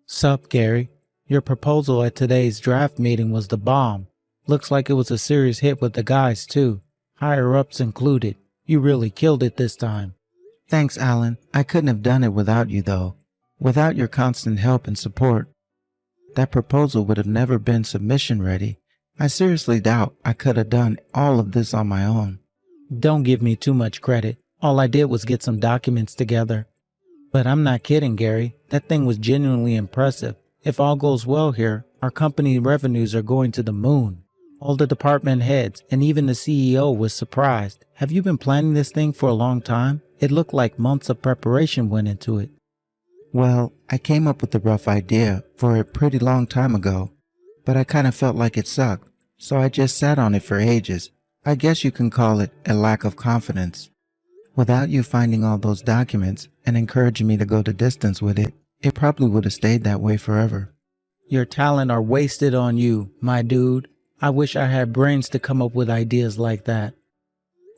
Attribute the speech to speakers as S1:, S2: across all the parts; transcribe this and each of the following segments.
S1: Sup, Gary? Your proposal at today's draft meeting was the bomb. Looks like it was a serious hit with the guys, too. Higher-ups included. You really killed it this time.
S2: Thanks, Alan. I couldn't have done it without you, though. Without your constant help and support. That proposal would have never been submission ready. I seriously doubt I could have done all of this on my own.
S1: Don't give me too much credit. All I did was get some documents together. But I'm not kidding, Gary. That thing was genuinely impressive. If all goes well here, our company revenues are going to the moon. All the department heads and even the CEO was surprised. Have you been planning this thing for a long time? It looked like months of preparation went into it.
S2: Well, I came up with the rough idea for a pretty long time ago, but I kind of felt like it sucked, so I just sat on it for ages. I guess you can call it a lack of confidence. Without you finding all those documents and encouraging me to go the distance with it, it probably would have stayed that way forever.
S1: Your talent are wasted on you, my dude. I wish I had brains to come up with ideas like that.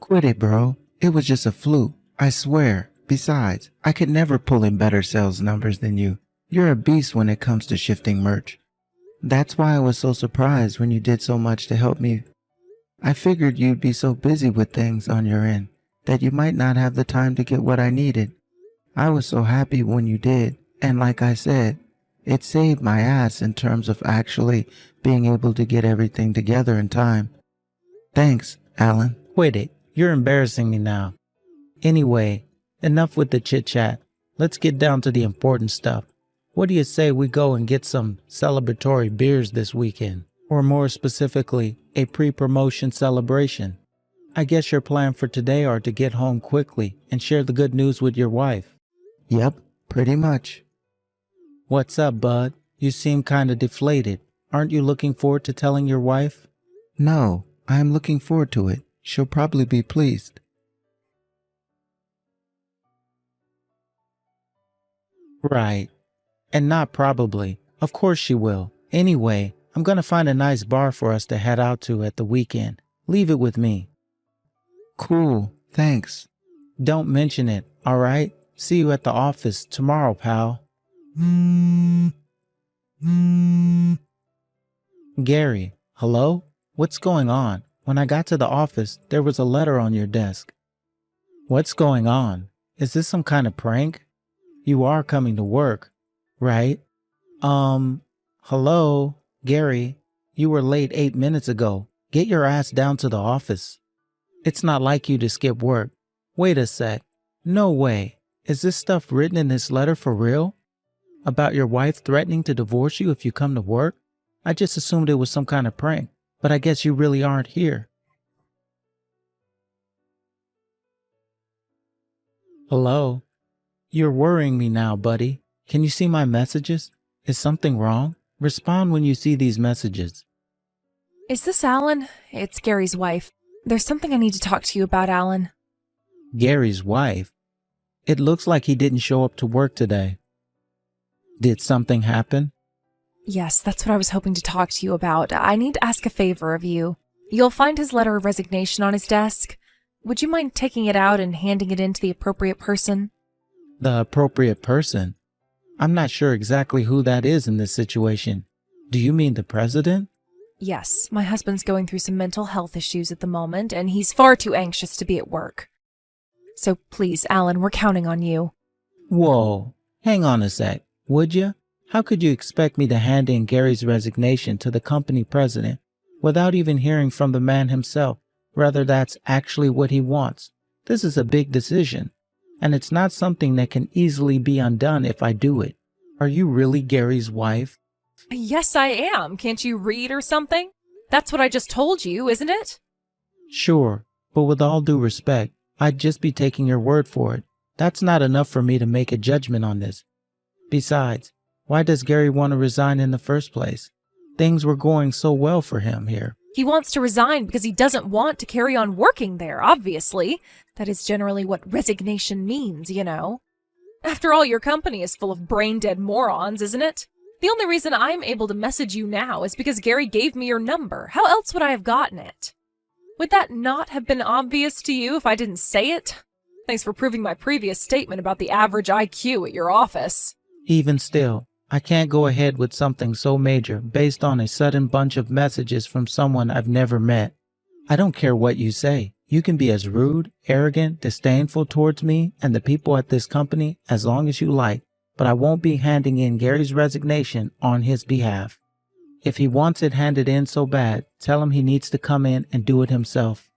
S2: Quit it, bro. It was just a fluke, I swear. Besides, I could never pull in better sales numbers than you. You're a beast when it comes to shifting merch. That's why I was so surprised when you did so much to help me. I figured you'd be so busy with things on your end that you might not have the time to get what I needed. I was so happy when you did, and like I said, it saved my ass in terms of actually being able to get everything together in time. Thanks, Alan.
S1: Quit it. You're embarrassing me now. Anyway, enough with the chit-chat. Let's get down to the important stuff. What do you say we go and get some celebratory beers this weekend? Or more specifically, a pre-promotion celebration? I guess your plan for today are to get home quickly and share the good news with your wife.
S2: Yep, pretty much.
S1: What's up, bud? You seem kinda deflated. Aren't you looking forward to telling your wife?
S2: No, I am looking forward to it. She'll probably be pleased.
S1: Right. And not probably. Of course she will. Anyway, I'm gonna find a nice bar for us to head out to at the weekend. Leave it with me.
S2: Cool, thanks.
S1: Don't mention it, alright? See you at the office tomorrow, pal. Gary, hello? What's going on? When I got to the office, there was a letter on your desk. What's going on? Is this some kind of prank? You are coming to work, right? Hello? Gary, you were late 8 minutes ago. Get your ass down to the office. It's not like you to skip work. Wait a sec. No way. Is this stuff written in this letter for real? About your wife threatening to divorce you if you come to work? I just assumed it was some kind of prank, but I guess you really aren't here. Hello? You're worrying me now, buddy. Can you see my messages? Is something wrong? Respond when you see these messages.
S3: Is this Alan? It's Gary's wife. There's something I need to talk to you about, Alan.
S1: Gary's wife? It looks like he didn't show up to work today. Did something happen?
S3: Yes, that's what I was hoping to talk to you about. I need to ask a favor of you. You'll find his letter of resignation on his desk. Would you mind taking it out and handing it in to the appropriate person?
S1: The appropriate person? I'm not sure exactly who that is in this situation. Do you mean the president?
S3: Yes, my husband's going through some mental health issues at the moment, and he's far too anxious to be at work. So please, Alan, we're counting on you.
S1: Whoa, hang on a sec, would you? How could you expect me to hand in Gary's resignation to the company president without even hearing from the man himself, whether that's actually what he wants? This is a big decision, and it's not something that can easily be undone if I do it. Are you really Gary's wife?
S3: Yes, I am. Can't you read or something? That's what I just told you, isn't it?
S1: Sure, but with all due respect, I'd just be taking your word for it. That's not enough for me to make a judgment on this. Besides, why does Gary want to resign in the first place? Things were going so well for him here.
S3: He wants to resign because he doesn't want to carry on working there, obviously. That is generally what resignation means, you know. After all, your company is full of brain-dead morons, isn't it? The only reason I'm able to message you now is because Gary gave me your number. How else would I have gotten it? Would that not have been obvious to you if I didn't say it? Thanks for proving my previous statement about the average IQ at your office.
S1: Even still, I can't go ahead with something so major based on a sudden bunch of messages from someone I've never met. I don't care what you say. You can be as rude, arrogant, disdainful towards me and the people at this company as long as you like, but I won't be handing in Gary's resignation on his behalf. If he wants it handed in so bad, tell him he needs to come in and do it himself.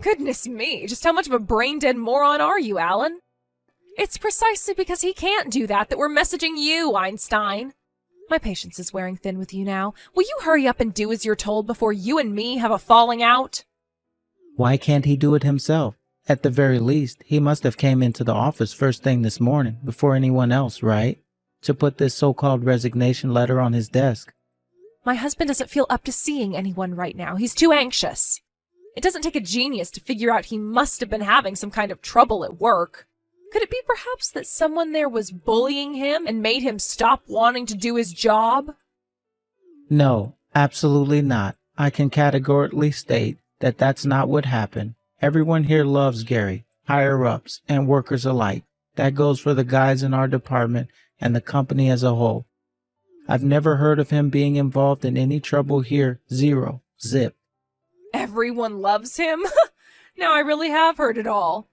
S3: Goodness me, just how much of a brain-dead moron are you, Alan? It's precisely because he can't do that we're messaging you, Einstein. My patience is wearing thin with you now. Will you hurry up and do as you're told before you and me have a falling out?
S1: Why can't he do it himself? At the very least, he must have came into the office first thing this morning, before anyone else, right? To put this so-called resignation letter on his desk.
S3: My husband doesn't feel up to seeing anyone right now. He's too anxious. It doesn't take a genius to figure out he must have been having some kind of trouble at work. Could it be perhaps that someone there was bullying him and made him stop wanting to do his job?
S1: No, absolutely not. I can categorically state that that's not what happened. Everyone here loves Gary, higher-ups and workers alike. That goes for the guys in our department and the company as a whole. I've never heard of him being involved in any trouble here. Zero. Zip.
S3: Everyone loves him? Now I really have heard it all.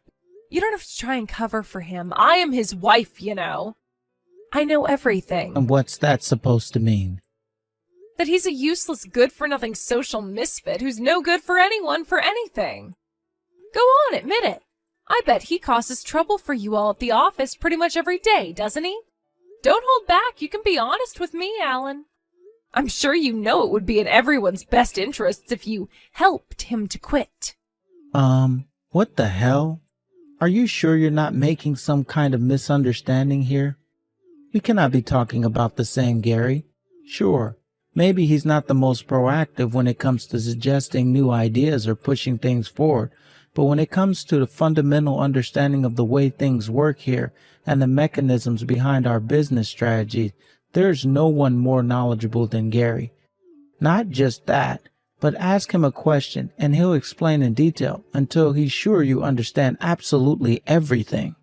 S3: You don't have to try and cover for him. I am his wife, you know. I know everything.
S1: And what's that supposed to mean?
S3: That he's a useless, good-for-nothing social misfit who's no good for anyone for anything. Go on, admit it. I bet he causes trouble for you all at the office pretty much every day, doesn't he? Don't hold back. You can be honest with me, Alan. I'm sure you know it would be in everyone's best interests if you helped him to quit.
S1: What the hell? Are you sure you're not making some kind of misunderstanding here? We cannot be talking about the same Gary. Sure, maybe he's not the most proactive when it comes to suggesting new ideas or pushing things forward, but when it comes to the fundamental understanding of the way things work here and the mechanisms behind our business strategies, there's no one more knowledgeable than Gary. Not just that, but ask him a question and he'll explain in detail until he's sure you understand absolutely everything.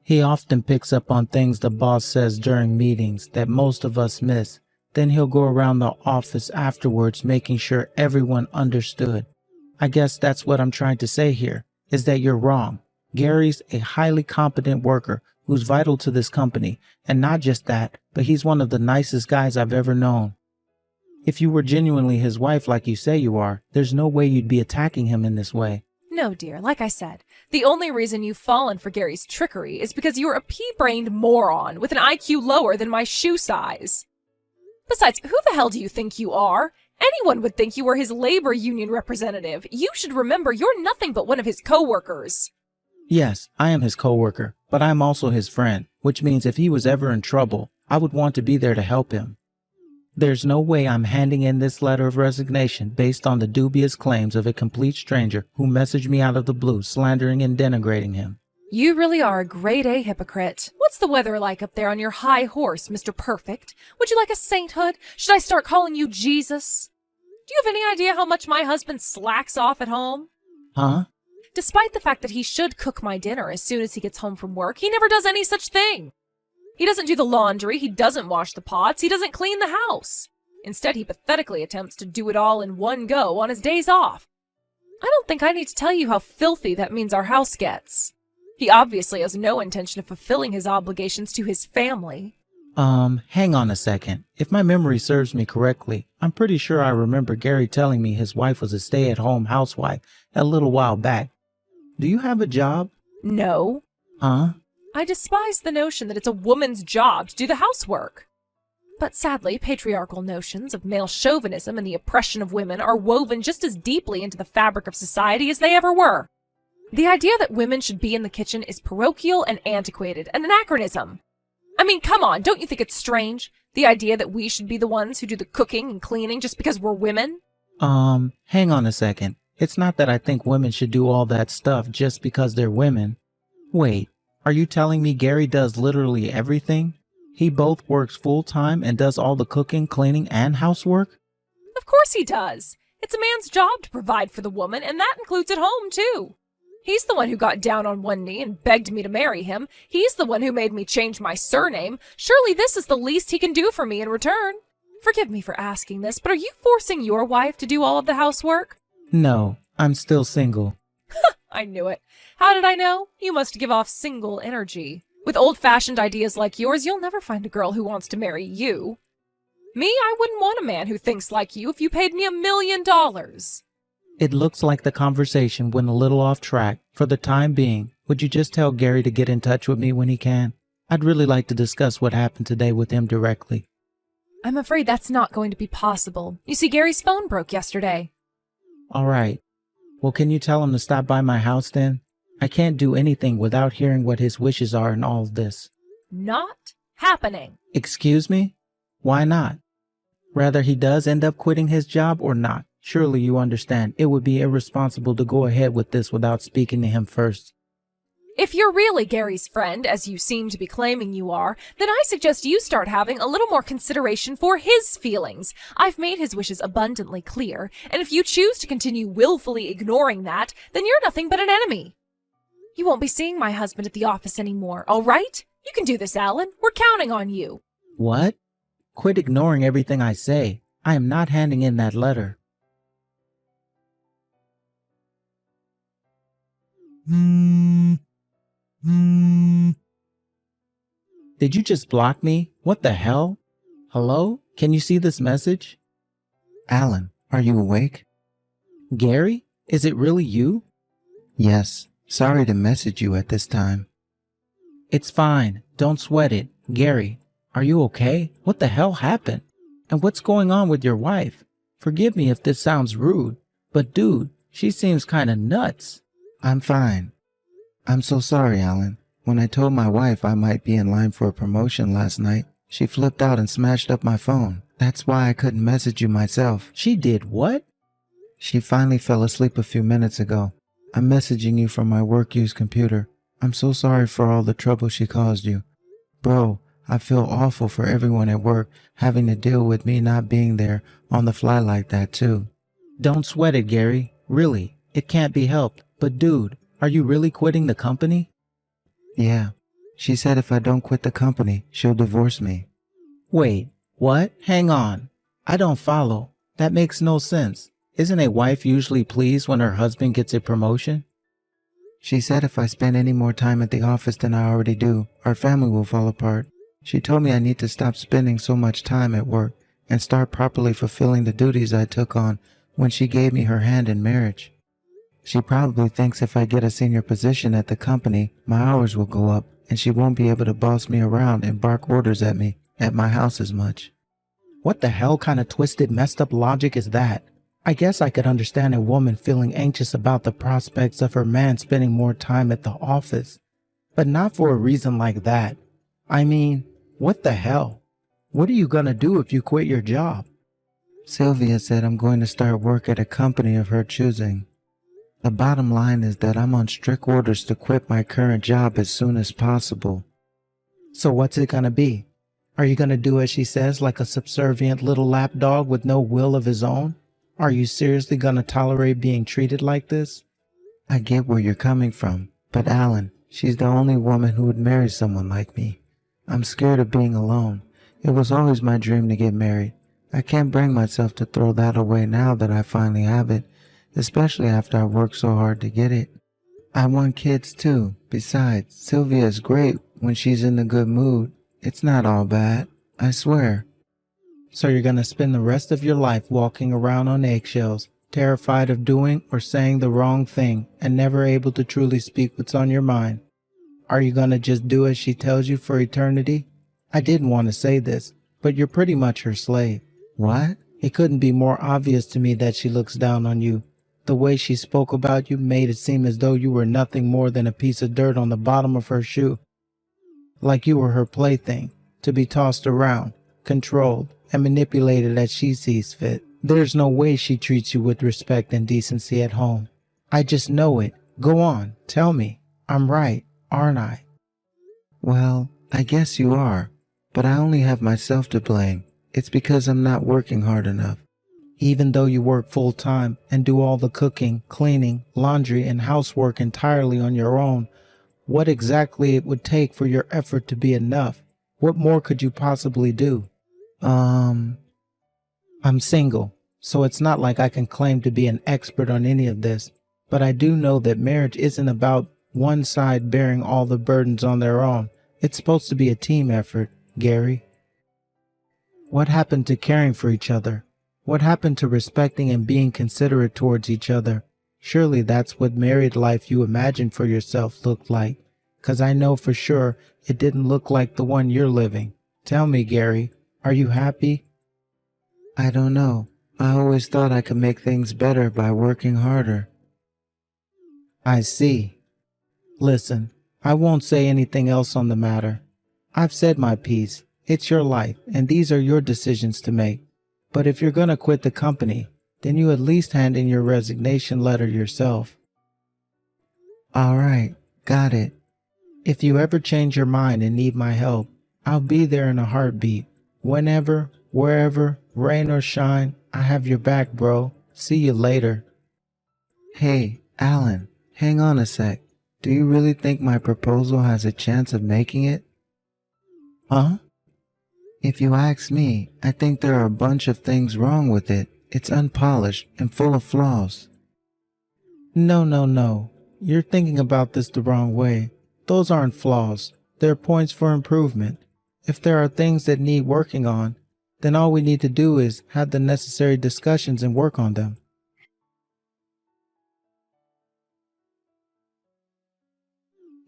S1: He often picks up on things the boss says during meetings that most of us miss. Then he'll go around the office afterwards making sure everyone understood. I guess that's what I'm trying to say here, is that you're wrong. Gary's a highly competent worker who's vital to this company, and not just that, but he's one of the nicest guys I've ever known. If you were genuinely his wife like you say you are, there's no way you'd be attacking him in this way.
S3: No, dear, like I said, the only reason you've fallen for Gary's trickery is because you're a pea-brained moron with an IQ lower than my shoe size. Besides, who the hell do you think you are? Anyone would think you were his labor union representative. You should remember you're nothing but one of his co-workers.
S1: Yes, I am his co-worker, but I'm also his friend, which means if he was ever in trouble, I would want to be there to help him. There's no way I'm handing in this letter of resignation based on the dubious claims of a complete stranger who messaged me out of the blue, slandering and denigrating him.
S3: You really are a grade A hypocrite. What's the weather like up there on your high horse, Mr. Perfect? Would you like a sainthood? Should I start calling you Jesus? Do you have any idea how much my husband slacks off at home?
S1: Huh?
S3: Despite the fact that he should cook my dinner as soon as he gets home from work, he never does any such thing. He doesn't do the laundry, he doesn't wash the pots, he doesn't clean the house. Instead, he pathetically attempts to do it all in one go on his days off. I don't think I need to tell you how filthy that means our house gets. He obviously has no intention of fulfilling his obligations to his family.
S1: Hang on a second. If my memory serves me correctly, I'm pretty sure I remember Gary telling me his wife was a stay-at-home housewife a little while back. Do you have a job?
S3: No.
S1: Huh?
S3: I despise the notion that it's a woman's job to do the housework. But sadly, patriarchal notions of male chauvinism and the oppression of women are woven just as deeply into the fabric of society as they ever were. The idea that women should be in the kitchen is parochial and antiquated, an anachronism. I mean, come on, don't you think it's strange? The idea that we should be the ones who do the cooking and cleaning just because we're women?
S1: Hang on a second. It's not that I think women should do all that stuff just because they're women. Wait, are you telling me Gary does literally everything? He both works full-time and does all the cooking, cleaning, and housework?
S3: Of course he does. It's a man's job to provide for the woman, and that includes at home, too. He's the one who got down on one knee and begged me to marry him. He's the one who made me change my surname. Surely this is the least he can do for me in return. Forgive me for asking this, but are you forcing your wife to do all of the housework?
S1: No, I'm still single.
S3: I knew it. How did I know? You must give off single energy. With old-fashioned ideas like yours, you'll never find a girl who wants to marry you. Me, I wouldn't want a man who thinks like you if you paid me $1 million.
S1: It looks like the conversation went a little off track. For the time being, would you just tell Gary to get in touch with me when he can? I'd really like to discuss what happened today with him directly.
S3: I'm afraid that's not going to be possible. You see, Gary's phone broke yesterday.
S1: All right. Well, can you tell him to stop by my house then? I can't do anything without hearing what his wishes are in all of this.
S3: Not happening.
S1: Excuse me? Why not? Rather he does end up quitting his job or not. Surely you understand it would be irresponsible to go ahead with this without speaking to him first.
S3: If you're really Gary's friend, as you seem to be claiming you are, then I suggest you start having a little more consideration for his feelings. I've made his wishes abundantly clear, and if you choose to continue willfully ignoring that, then you're nothing but an enemy. You won't be seeing my husband at the office anymore, all right? You can do this, Alan. We're counting on you.
S1: What? Quit ignoring everything I say. I am not handing in that letter. Did you just block me? What the hell? Hello? Can you see this message?
S2: Alan, are you awake?
S1: Gary? Is it really you?
S2: Yes. Sorry to message you at this time.
S1: It's fine. Don't sweat it. Gary, are you okay? What the hell happened? And what's going on with your wife? Forgive me if this sounds rude, but dude, she seems kinda nuts.
S2: I'm fine. I'm so sorry, Alan. When I told my wife I might be in line for a promotion last night, she flipped out and smashed up my phone. That's why I couldn't message you myself.
S1: She did what?
S2: She finally fell asleep a few minutes ago. I'm messaging you from my work-use computer. I'm so sorry for all the trouble she caused you. Bro, I feel awful for everyone at work having to deal with me not being there on the fly like that too.
S1: Don't sweat it, Gary. Really, it can't be helped. But dude, are you really quitting the company?
S2: Yeah. She said if I don't quit the company, she'll divorce me.
S1: Wait, what? Hang on. I don't follow. That makes no sense. Isn't a wife usually pleased when her husband gets a promotion?
S2: She said if I spend any more time at the office than I already do, our family will fall apart. She told me I need to stop spending so much time at work and start properly fulfilling the duties I took on when she gave me her hand in marriage. She probably thinks if I get a senior position at the company, my hours will go up and she won't be able to boss me around and bark orders at me at my house as much.
S1: What the hell kind of twisted, messed up logic is that? I guess I could understand a woman feeling anxious about the prospects of her man spending more time at the office, but not for a reason like that. I mean, what the hell? What are you gonna do if you quit your job?
S2: Sylvia said I'm going to start work at a company of her choosing. The bottom line is that I'm on strict orders to quit my current job as soon as possible.
S1: So what's it gonna be? Are you gonna do as she says like a subservient little lapdog with no will of his own? Are you seriously gonna tolerate being treated like this?
S2: I get where you're coming from, but Alan, she's the only woman who would marry someone like me. I'm scared of being alone. It was always my dream to get married. I can't bring myself to throw that away now that I finally have it, especially after I worked so hard to get it. I want kids too. Besides, Sylvia is great when she's in a good mood. It's not all bad, I swear.
S1: So you're gonna spend the rest of your life walking around on eggshells, terrified of doing or saying the wrong thing and never able to truly speak what's on your mind. Are you gonna just do as she tells you for eternity? I didn't want to say this, but you're pretty much her slave.
S2: What?
S1: It couldn't be more obvious to me that she looks down on you. The way she spoke about you made it seem as though you were nothing more than a piece of dirt on the bottom of her shoe. Like you were her plaything, to be tossed around, controlled, and manipulated as she sees fit. There's no way she treats you with respect and decency at home. I just know it. Go on, tell me. I'm right, aren't I?
S2: Well, I guess you are, but I only have myself to blame. It's because I'm not working hard enough.
S1: Even though you work full time and do all the cooking, cleaning, laundry, and housework entirely on your own, what exactly it would take for your effort to be enough? What more could you possibly do? I'm single, so it's not like I can claim to be an expert on any of this, but I do know that marriage isn't about one side bearing all the burdens on their own. It's supposed to be a team effort, Gary. What happened to caring for each other? What happened to respecting and being considerate towards each other? Surely that's what married life you imagined for yourself looked like. 'Cause I know for sure it didn't look like the one you're living. Tell me, Gary, are you happy?
S2: I don't know. I always thought I could make things better by working harder.
S1: I see. Listen, I won't say anything else on the matter. I've said my piece. It's your life, and these are your decisions to make. But if you're gonna quit the company, then you at least hand in your resignation letter yourself.
S2: All right, got it.
S1: If you ever change your mind and need my help, I'll be there in a heartbeat. Whenever, wherever, rain or shine, I have your back, bro. See you later.
S2: Hey, Alan, hang on a sec. Do you really think my proposal has a chance of making it?
S1: Huh?
S2: If you ask me, I think there are a bunch of things wrong with it. It's unpolished and full of flaws.
S1: No. You're thinking about this the wrong way. Those aren't flaws. They're points for improvement. If there are things that need working on, then all we need to do is have the necessary discussions and work on them.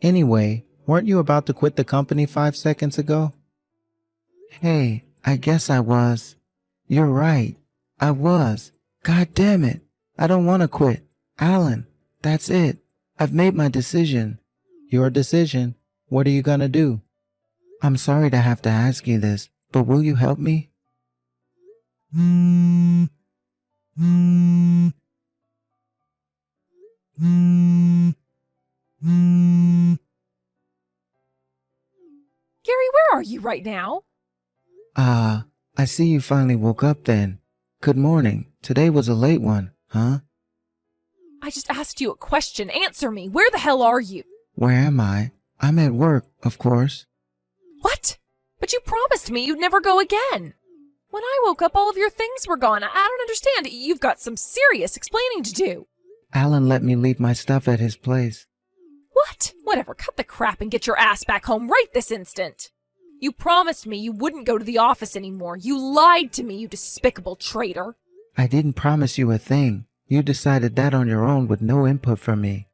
S1: Anyway, weren't you about to quit the company 5 seconds ago?
S2: Hey, I guess I was. You're right. I was. God damn it. I don't want to quit. Alan, that's it. I've made my decision.
S1: Your decision? What are you gonna do?
S2: I'm sorry to have to ask you this, but will you help me?
S3: Gary, where are you right now?
S2: I see you finally woke up then. Good morning. Today was a late one, huh?
S3: I just asked you a question. Answer me. Where the hell are you?
S2: Where am I? I'm at work, of course.
S3: What? But you promised me you'd never go again. When I woke up, all of your things were gone. I don't understand. You've got some serious explaining to do.
S2: Alan let me leave my stuff at his place.
S3: What? Whatever. Cut the crap and get your ass back home right this instant. You promised me you wouldn't go to the office anymore. You lied to me, you despicable traitor.
S2: I didn't promise you a thing. You decided that on your own with no input from me.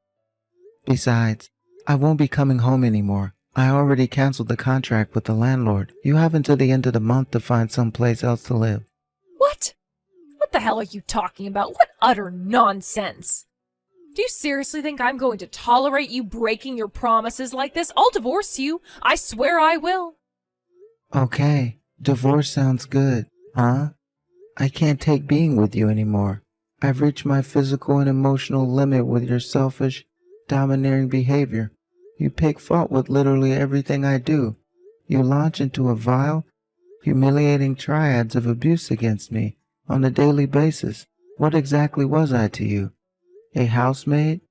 S2: Besides, I won't be coming home anymore. I already canceled the contract with the landlord. You have until the end of the month to find someplace else to live.
S3: What? What the hell are you talking about? What utter nonsense. Do you seriously think I'm going to tolerate you breaking your promises like this? I'll divorce you. I swear I will.
S2: Okay, divorce sounds good, huh? I can't take being with you anymore. I've reached my physical and emotional limit with your selfish, domineering behavior. You pick fault with literally everything I do. You launch into a vile, humiliating triads of abuse against me on a daily basis. What exactly was I to you? A housemaid?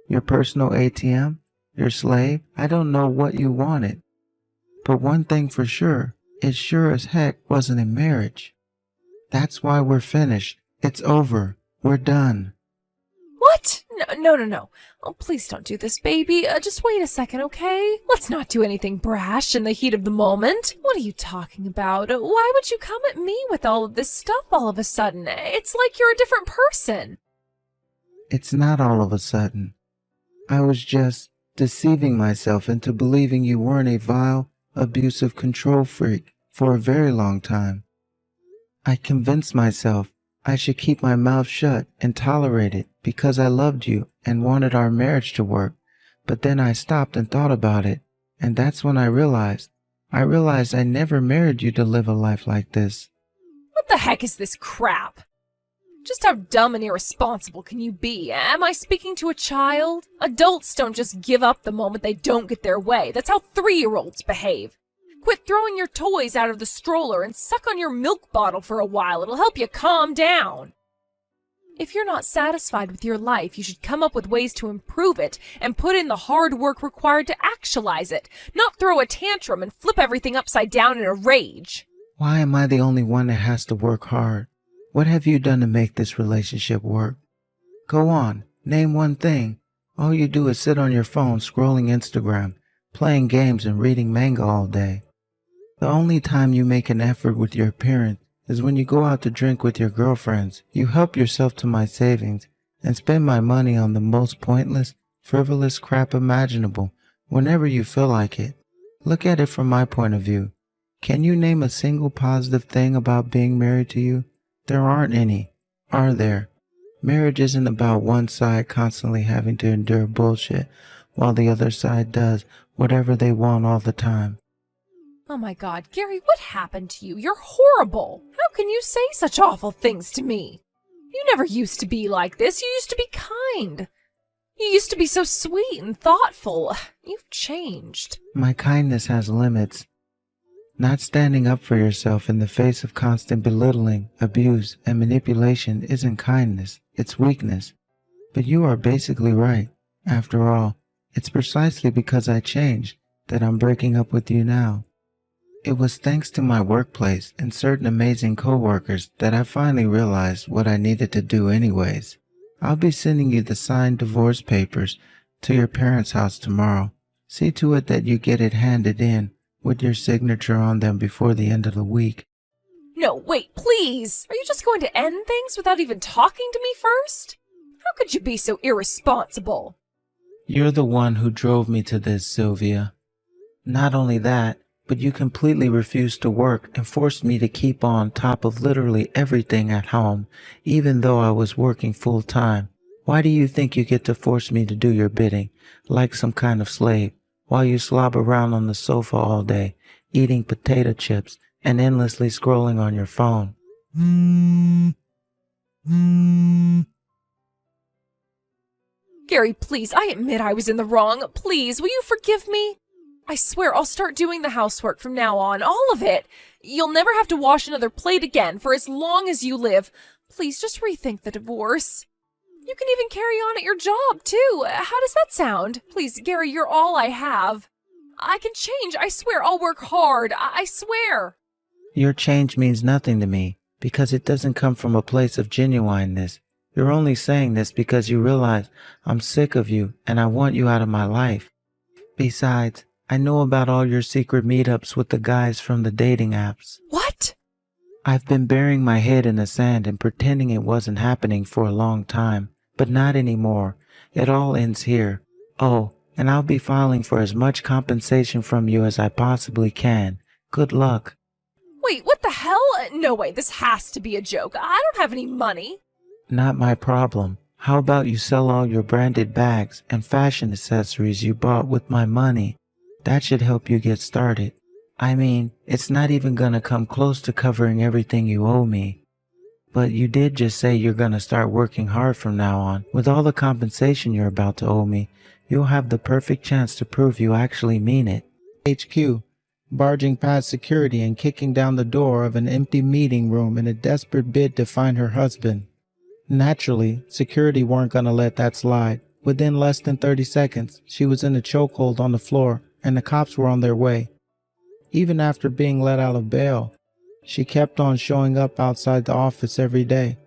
S2: Your personal ATM? Your slave? I don't know what you wanted. But one thing for sure, it sure as heck wasn't a marriage. That's why we're finished. It's over. We're done.
S3: What? No. Oh, please don't do this, baby. Just wait a second, okay? Let's not do anything brash in the heat of the moment. What are you talking about? Why would you come at me with all of this stuff all of a sudden? It's like you're a different person.
S2: It's not all of a sudden. I was just deceiving myself into believing you weren't a vile, abusive control freak for a very long time. I convinced myself I should keep my mouth shut and tolerate it because I loved you and wanted our marriage to work. But then I stopped and thought about it, and that's when I realized I never married you to live a life like this.
S3: What the heck is this crap? Just how dumb and irresponsible can you be? Am I speaking to a child? Adults don't just give up the moment they don't get their way. That's how 3-year-olds behave. Quit throwing your toys out of the stroller and suck on your milk bottle for a while. It'll help you calm down. If you're not satisfied with your life, you should come up with ways to improve it and put in the hard work required to actualize it, not throw a tantrum and flip everything upside down in a rage.
S2: Why am I the only one that has to work hard? What have you done to make this relationship work? Go on, name one thing. All you do is sit on your phone scrolling Instagram, playing games and reading manga all day. The only time you make an effort with your appearance is when you go out to drink with your girlfriends. You help yourself to my savings and spend my money on the most pointless, frivolous crap imaginable whenever you feel like it. Look at it from my point of view. Can you name a single positive thing about being married to you? There aren't any, are there? Marriage isn't about one side constantly having to endure bullshit while the other side does whatever they want all the time.
S3: Oh my God, Gary, what happened to you? You're horrible. How can you say such awful things to me? You never used to be like this. You used to be kind. You used to be so sweet and thoughtful. You've changed.
S2: My kindness has limits. Not standing up for yourself in the face of constant belittling, abuse, and manipulation isn't kindness, it's weakness. But you are basically right. After all, it's precisely because I changed that I'm breaking up with you now. It was thanks to my workplace and certain amazing coworkers that I finally realized what I needed to do anyways. I'll be sending you the signed divorce papers to your parents' house tomorrow. See to it that you get it handed in with your signature on them before the end of the week.
S3: No, wait, please. Are you just going to end things without even talking to me first? How could you be so irresponsible?
S1: You're the one who drove me to this, Sylvia. Not only that, but you completely refused to work and forced me to keep on top of literally everything at home, even though I was working full time. Why do you think you get to force me to do your bidding, like some kind of slave, while you slob around on the sofa all day, eating potato chips and endlessly scrolling on your phone?
S3: Gary, please, I admit I was in the wrong. Please, will you forgive me? I swear I'll start doing the housework from now on, all of it. You'll never have to wash another plate again for as long as you live. Please, just rethink the divorce. You can even carry on at your job, too. How does that sound? Please, Gary, you're all I have. I can change. I swear I'll work hard. I swear.
S1: Your change means nothing to me because it doesn't come from a place of genuineness. You're only saying this because you realize I'm sick of you and I want you out of my life. Besides, I know about all your secret meetups with the guys from the dating apps.
S3: What?
S1: I've been burying my head in the sand and pretending it wasn't happening for a long time, but not anymore. It all ends here. Oh, and I'll be filing for as much compensation from you as I possibly can. Good luck.
S3: Wait, what the hell? No way, this has to be a joke. I don't have any money.
S1: Not my problem. How about you sell all your branded bags and fashion accessories you bought with my money? That should help you get started. I mean, it's not even gonna come close to covering everything you owe me. But you did just say you're gonna start working hard from now on. With all the compensation you're about to owe me, you'll have the perfect chance to prove you actually mean it. HQ, barging past security and kicking down the door of an empty meeting room in a desperate bid to find her husband. Naturally, security weren't gonna let that slide. Within less than 30 seconds, she was in a chokehold on the floor, and the cops were on their way. Even after being let out of bail, she kept on showing up outside the office every day.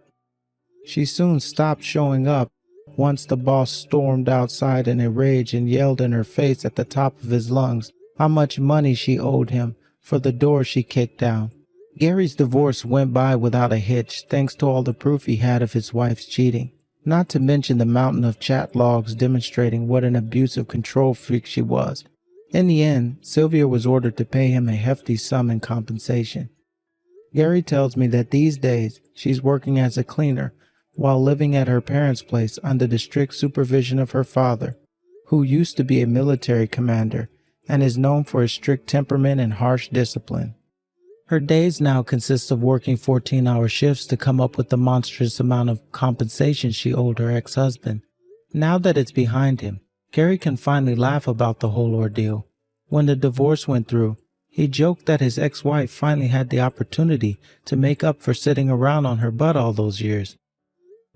S1: She soon stopped showing up once the boss stormed outside in a rage and yelled in her face at the top of his lungs how much money she owed him for the door she kicked down. Gary's divorce went by without a hitch thanks to all the proof he had of his wife's cheating, not to mention the mountain of chat logs demonstrating what an abusive control freak she was. In the end, Sylvia was ordered to pay him a hefty sum in compensation. Gary tells me that these days she's working as a cleaner while living at her parents' place under the strict supervision of her father, who used to be a military commander and is known for his strict temperament and harsh discipline. Her days now consist of working 14-hour shifts to come up with the monstrous amount of compensation she owed her ex-husband. Now that it's behind him, Gary can finally laugh about the whole ordeal. When the divorce went through, He joked that his ex-wife finally had the opportunity to make up for sitting around on her butt all those years.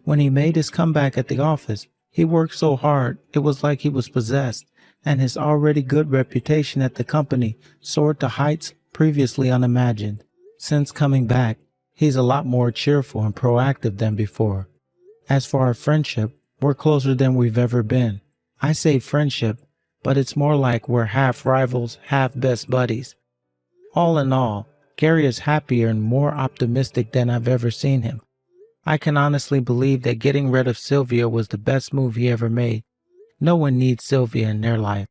S1: When he made his comeback at the office, he worked so hard it was like he was possessed, and his already good reputation at the company soared to heights previously unimagined. Since coming back, he's a lot more cheerful and proactive than before. As for our friendship, we're closer than we've ever been. I say friendship, but it's more like we're half rivals, half best buddies. All in all, Gary is happier and more optimistic than I've ever seen him. I can honestly believe that getting rid of Sylvia was the best move he ever made. No one needs Sylvia in their life.